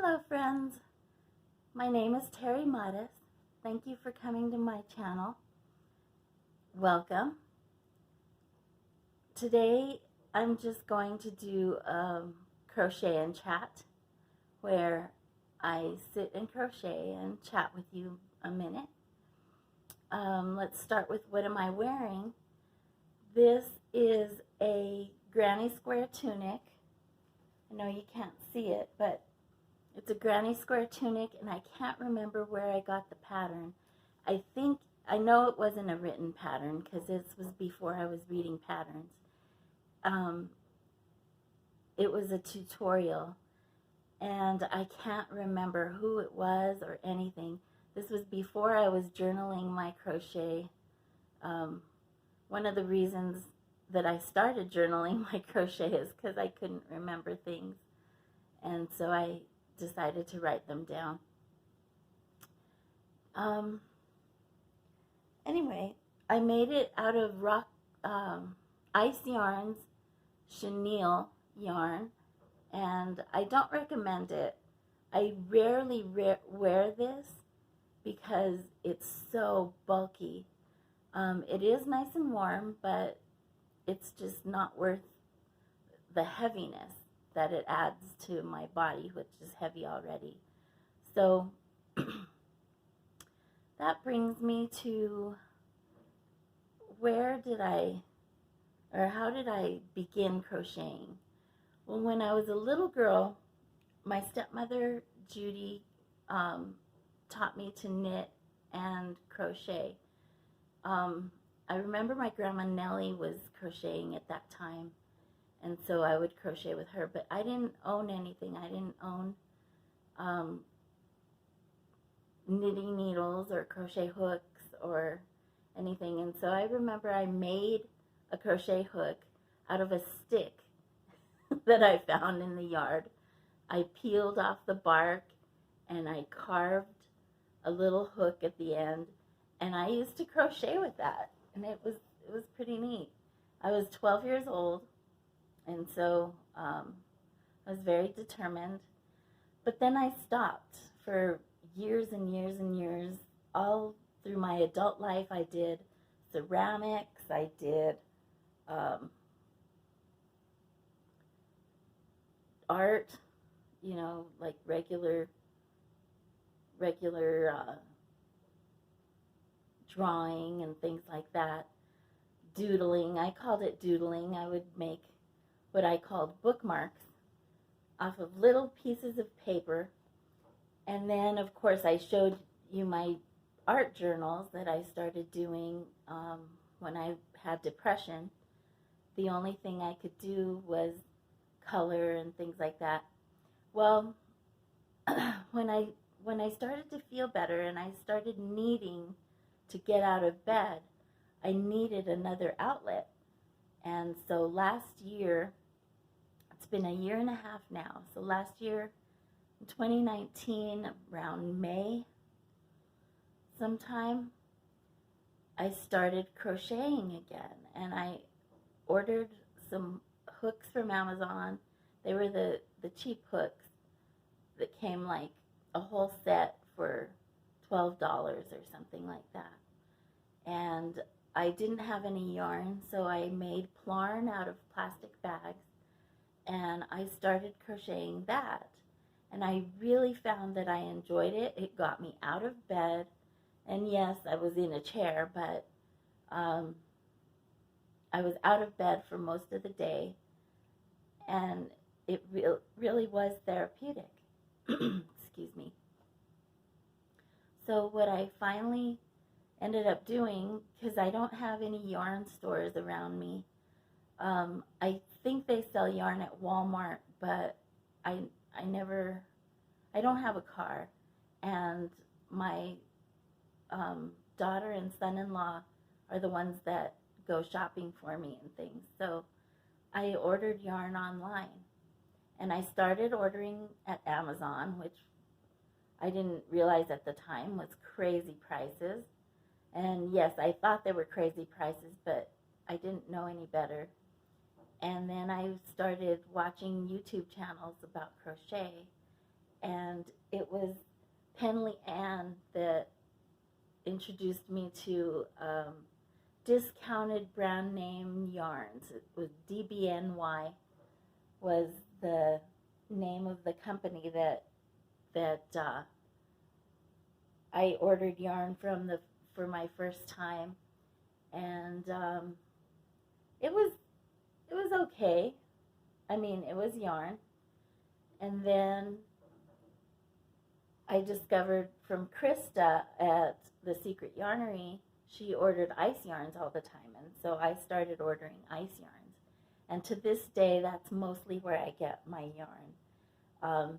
Hello friends, my name is Terri Modest. Thank you for coming to my channel. Welcome. Today I'm just going to do Crochet and Chat where I sit and crochet and chat with you a minute. Let's start with what am I wearing. This is a granny square tunic. I know you can't see it, but it's a granny square tunic, and I can't remember where I got the pattern. I know it wasn't a written pattern because this was before I was reading patterns. It was a tutorial, and I can't remember who it was or anything. This was before I was journaling my crochet. One of the reasons that I started journaling my crochet is because I couldn't remember things, and so I decided to write them down. Anyway, I made it out of Ice Yarn's chenille yarn, and I don't recommend it. I rarely wear this because it's so bulky. It is nice and warm, but it's just not worth the heaviness that it adds to my body, which is heavy already. So that brings me to how did I begin crocheting? Well, when I was a little girl, my stepmother Judy taught me to knit and crochet. I remember my grandma Nellie was crocheting at that time, and so I would crochet with her, but I didn't own anything. I didn't own knitting needles or crochet hooks or anything, and so I remember I made a crochet hook out of a stick that I found in the yard. I peeled off the bark and I carved a little hook at the end, and I used to crochet with that, and it was pretty neat. I was 12 years old, and so I was very determined. But then I stopped for years and years and years. All through my adult life, I did ceramics, I did art, you know, like regular drawing and things like that. Doodling, I called it doodling. I would make what I called bookmarks off of little pieces of paper, and then of course I showed you my art journals that I started doing when I had depression. The only thing I could do was color and things like that. Well, when I started to feel better and I started needing to get out of bed, I needed another outlet. And so last year, it's been a year and a half now, so last year, 2019, around May sometime, I started crocheting again, and I ordered some hooks from Amazon. They were the cheap hooks that came like a whole set for $12 or something like that. And I didn't have any yarn, so I made plarn out of plastic bags, and I started crocheting that. And I really found that I enjoyed it. It got me out of bed, and yes, I was in a chair, but I was out of bed for most of the day, and it really was therapeutic. Excuse me. So what I finally ended up doing, because I don't have any yarn stores around me, I think they sell yarn at Walmart, but I don't have a car, and my daughter and son-in-law are the ones that go shopping for me and things. So I ordered yarn online, and I started ordering at Amazon, which I didn't realize at the time was crazy prices. And yes, I thought they were crazy prices, but I didn't know any better. And then I started watching YouTube channels about crochet, and it was Penley Ann that introduced me to discounted brand name yarns. It was DBNY was the name of the company that I ordered yarn from for my first time, and it was okay. I mean, it was yarn, and then I discovered from Krista at the Secret Yarnery, she ordered ice yarns all the time, and so I started ordering ice yarns, and to this day, that's mostly where I get my yarn.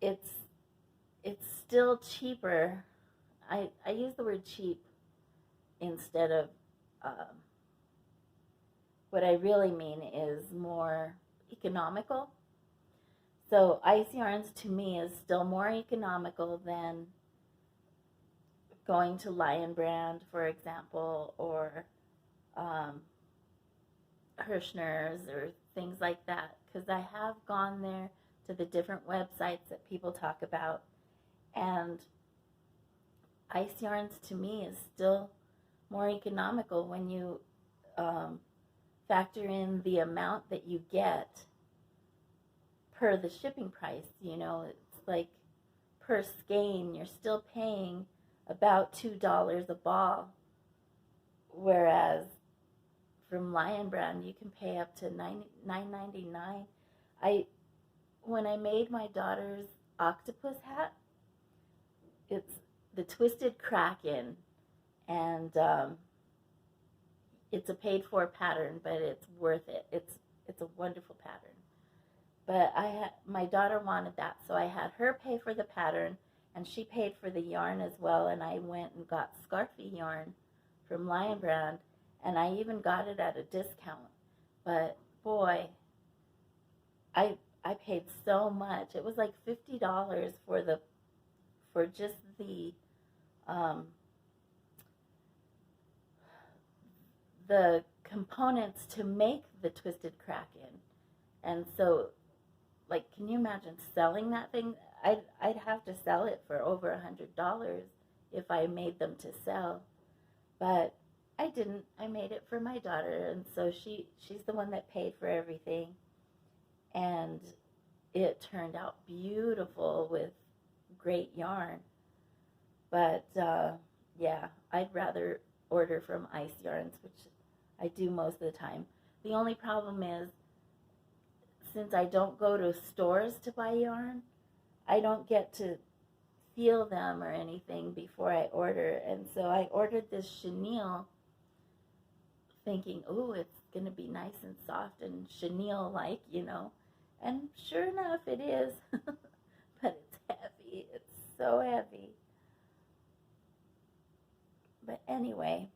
It's still cheaper. I use the word cheap instead of what I really mean is more economical. So ice yarns to me is still more economical than going to Lion Brand, for example, or Hirschner's or things like that, because I have gone there to the different websites that people talk about, and ice yarns to me is still more economical when you factor in the amount that you get per the shipping price. You know, it's like per skein, you're still paying about $2 a ball, whereas from Lion Brand you can pay up to $9.99. When I made my daughter's octopus hat, it's the Twisted Kraken, and it's a paid-for pattern, but it's worth it. It's a wonderful pattern. But my daughter wanted that, so I had her pay for the pattern, and she paid for the yarn as well, and I went and got Scarfy yarn from Lion Brand, and I even got it at a discount. But boy, I paid so much. It was like $50 for just the components to make the Twisted Kraken. And so, like, can you imagine selling that thing? I'd have to sell it for over $100 if I made them to sell. But I didn't. I made it for my daughter, and so she's the one that paid for everything. And it turned out beautiful with great yarn. But yeah, I'd rather order from Ice Yarns, which I do most of the time. The only problem is, since I don't go to stores to buy yarn, I don't get to feel them or anything before I order. And so I ordered this chenille thinking, oh, it's going to be nice and soft and chenille-like, you know. And sure enough, it is. But it's heavy. It's so heavy. But anyway,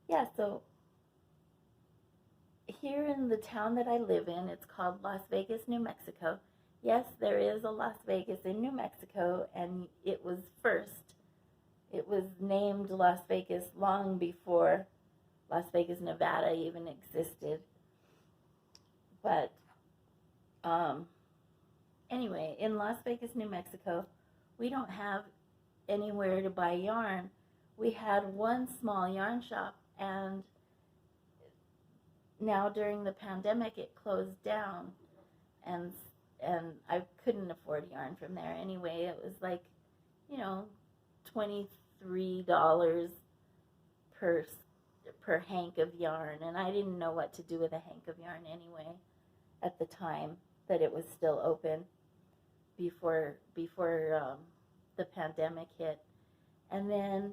yeah, so here in the town that I live in, it's called Las Vegas, New Mexico. Yes, there is a Las Vegas in New Mexico, and it was first. It was named Las Vegas long before Las Vegas, Nevada even existed. But anyway, in Las Vegas, New Mexico, we don't have anywhere to buy yarn. We had one small yarn shop, and now during the pandemic it closed down, and I couldn't afford yarn from there anyway. It was like, you know, $23 per hank of yarn, and I didn't know what to do with a hank of yarn anyway at the time that it was still open before the pandemic hit. And then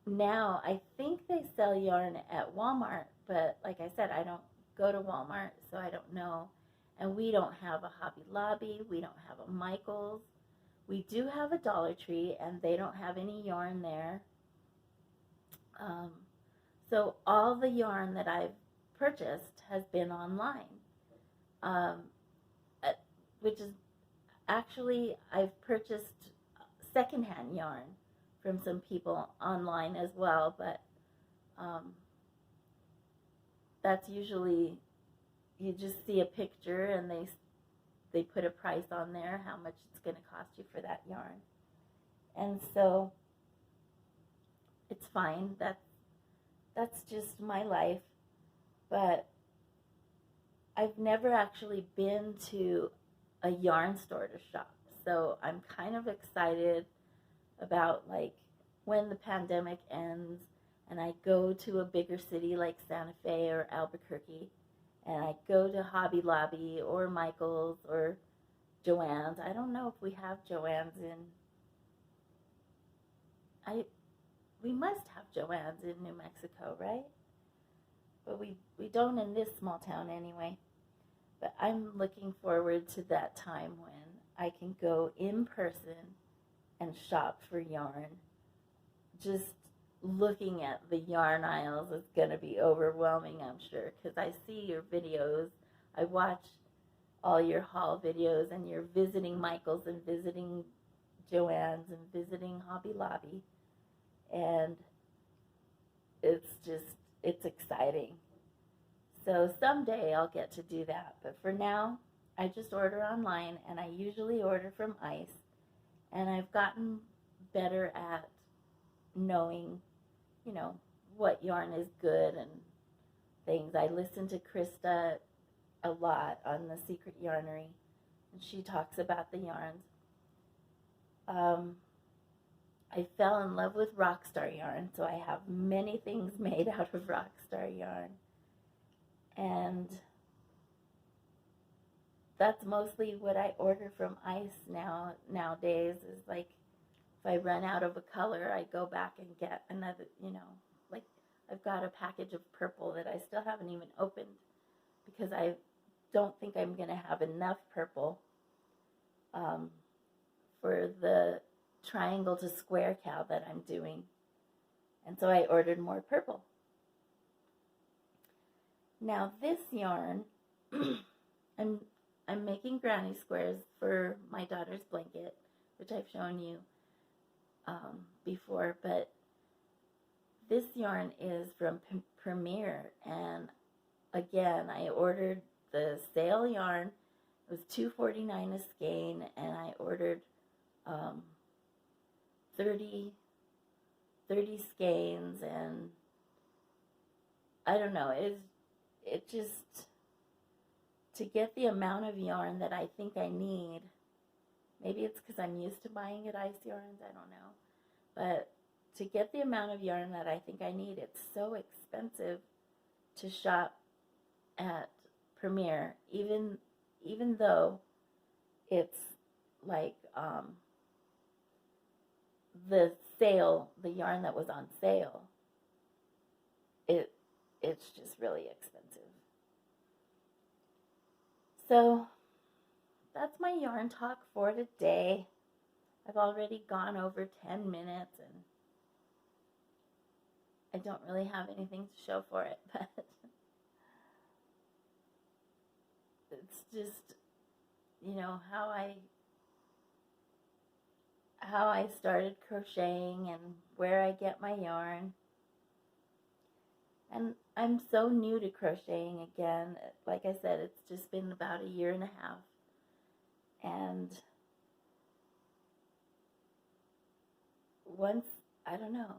now I think they sell yarn at Walmart, but like I said, I don't go to Walmart, so I don't know. And we don't have a Hobby Lobby, we don't have a Michael's. We do have a Dollar Tree, and they don't have any yarn there. So all the yarn that I've purchased has been online, which is actually, I've purchased secondhand yarn from some people online as well, but that's usually you just see a picture and they put a price on there, how much it's going to cost you for that yarn. And so it's fine. That's just my life. But I've never actually been to a yarn store to shop. So I'm kind of excited about like when the pandemic ends and I go to a bigger city like Santa Fe or Albuquerque, and I go to Hobby Lobby or Michael's or Joann's. I don't know if we have Joann's we must have Joann's in New Mexico, right? But we don't in this small town anyway. But I'm looking forward to that time when I can go in person and shop for yarn. Just looking at the yarn aisles is going to be overwhelming, I'm sure, because I see your videos. I watch all your haul videos, and you're visiting Michael's and visiting Joann's and visiting Hobby Lobby. And it's exciting. So someday I'll get to do that. But for now, I just order online, and I usually order from Ice. And I've gotten better at knowing, what yarn is good and things. I listen to Krista a lot on The Secret Yarnery, and she talks about the yarns. I fell in love with Rockstar yarn, so I have many things made out of Rockstar yarn. And that's mostly what I order from Ice nowadays, is like if I run out of a color, I go back and get another, like I've got a package of purple that I still haven't even opened because I don't think I'm going to have enough purple for the triangle to square cow that I'm doing. And so I ordered more purple. Now this yarn, I'm making granny squares for my daughter's blanket, which I've shown you before, but this yarn is from Premier, and again, I ordered the sale yarn. It was $2.49 a skein, and I ordered 30 skeins, and I don't know, it just, to get the amount of yarn that I think I need, maybe it's because I'm used to buying at Ice Yarns, I don't know, but to get the amount of yarn that I think I need, it's so expensive to shop at Premier, even though it's like the yarn that was on sale, it's just really expensive. So that's my yarn talk for today. I've already gone over 10 minutes, and I don't really have anything to show for it, but it's just, how I started crocheting and where I get my yarn. And I'm so new to crocheting again. Like I said, it's just been about a year and a half. And I don't know,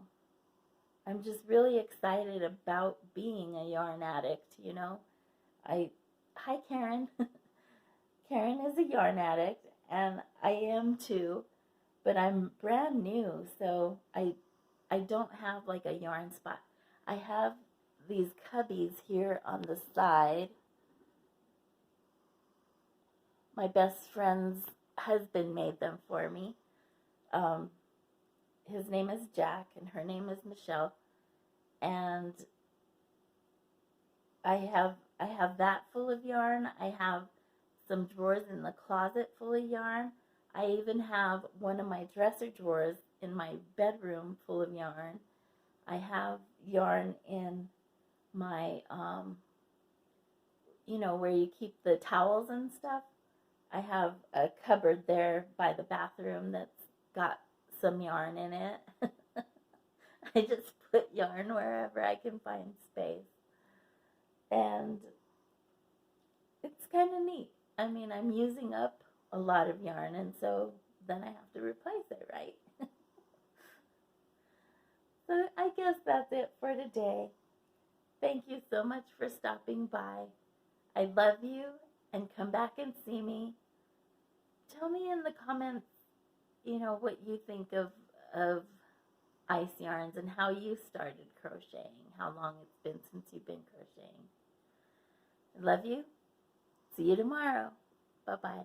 I'm just really excited about being a yarn addict, Hi Karen. Karen is a yarn addict, and I am too, but I'm brand new, so I don't have like a yarn spot. I have these cubbies here on the side. My best friend's husband made them for me. His name is Jack, and her name is Michelle, and I have that full of yarn. I have some drawers in the closet full of yarn. I even have one of my dresser drawers in my bedroom full of yarn. I have yarn in my, where you keep the towels and stuff. I have a cupboard there by the bathroom that's got some yarn in it. I just put yarn wherever I can find space. And kind of neat. I mean, I'm using up a lot of yarn, and so then I have to replace it, right? So I guess that's it for today. Thank you so much for stopping by. I love you, and come back and see me. Tell me in the comments, what you think of ice yarns and how you started crocheting, how long it's been since you've been crocheting. I love you. See you tomorrow. Bye-bye.